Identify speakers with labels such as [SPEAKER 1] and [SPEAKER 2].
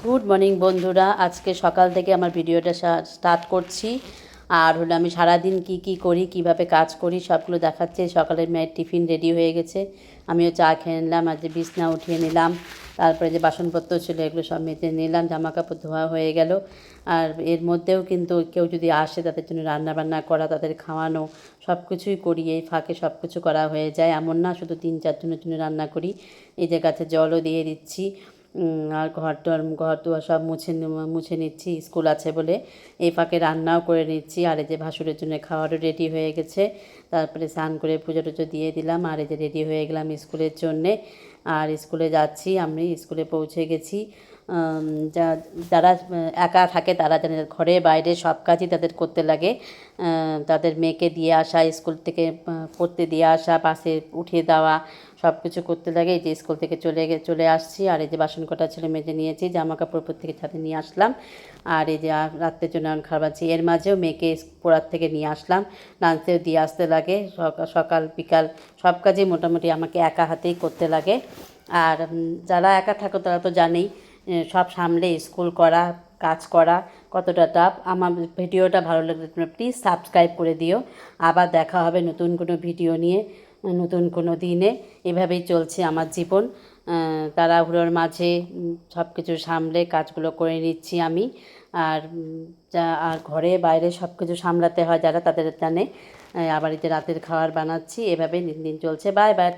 [SPEAKER 1] Good morning বন্ধুরা, আজকে সকাল থেকে আমার ভিডিওটা স্টার্ট করছি। আর হলো আমি সারাদিন কি করি, কিভাবে কাজ করি সবগুলো দেখাচ্ছি। সকালের মেয়ের টিফিন রেডি হয়ে গেছে, আমিও চা খেয়ে নিলাম। আর যে বিছনা উঠিয়ে নিলাম, তারপরে যে বাসনপত্র ছিল এগুলো সব মেজে নিলাম, জামা কাপড় ধোয়া হয়ে গেল। আর এর মধ্যেও কিন্তু কেউ যদি আসে তাদের জন্য রান্নাবান্না করা, তাদের খাওয়ানো সব কিছুই করি। এই ফাঁকে সব কিছু করা হয়ে যায়, এমন না শুধু 3-4 জনের জন্য রান্না করি। এই যে গাছে জলও দিয়ে দিচ্ছি, আর ঘর দুয়ার সব মুছে নিচ্ছি, স্কুল আছে বলে। এই ফাঁকে রান্নাও করে নিচ্ছি। আর এই যে ভাসুরের জন্য খাওয়ারও রেডি হয়ে গেছে। তারপরে স্নান করে পুজো টুজো দিয়ে দিলাম। আর এই যে রেডি হয়ে গেলাম স্কুলের জন্যে। আর স্কুলে যাচ্ছি, আমি স্কুলে পৌঁছে গেছি। যারা একা থাকে তারা জানে, ঘরে বাইরে সব কাজই তাদের করতে লাগে। তাদের মেয়েকে দিয়ে আসা, স্কুল থেকে পড়তে দিয়ে আসা, বাসে উঠিয়ে দেওয়া, সব কিছু করতে লাগে। এই যে স্কুল থেকে চলে আসছি। আর এই যে বাসন কটা ছেলে মেজে নিয়েছি, জামা কাপড় উপর থেকে ছাদে নিয়ে আসলাম। আর এই যে রাত্রের জন্য এখন খাওয়াচ্ছি। এর মাঝেও মেয়েকে পড়ার থেকে নিয়ে আসলাম, লাঞ্চেও দিয়ে আসতে লাগে। সকাল বিকাল সব কাজই মোটামুটি আমাকে একা হাতেই করতে লাগে। আর যারা একা থাকো তারা তো জানেই, সব সামলে স্কুল করা, কাজ করা কতটা টাফ। আমার ভিডিওটা ভালো লাগলে তোমরা প্লিজ সাবস্ক্রাইব করে দিও। আবার দেখা হবে নতুন কোনো ভিডিও নিয়ে, নতুন কোনো দিনে। এভাবেই চলছে আমার জীবন। তাড়াহুড়োর মাঝে সব কিছু সামলে কাজগুলো করে নিচ্ছি আমি। আর আর ঘরে বাইরে সব কিছু সামলাতে হয় যারা, তাদের জানে। আবার এই যে রাতের খাবার বানাচ্ছি, এভাবেই দিন চলছে। Bye bye.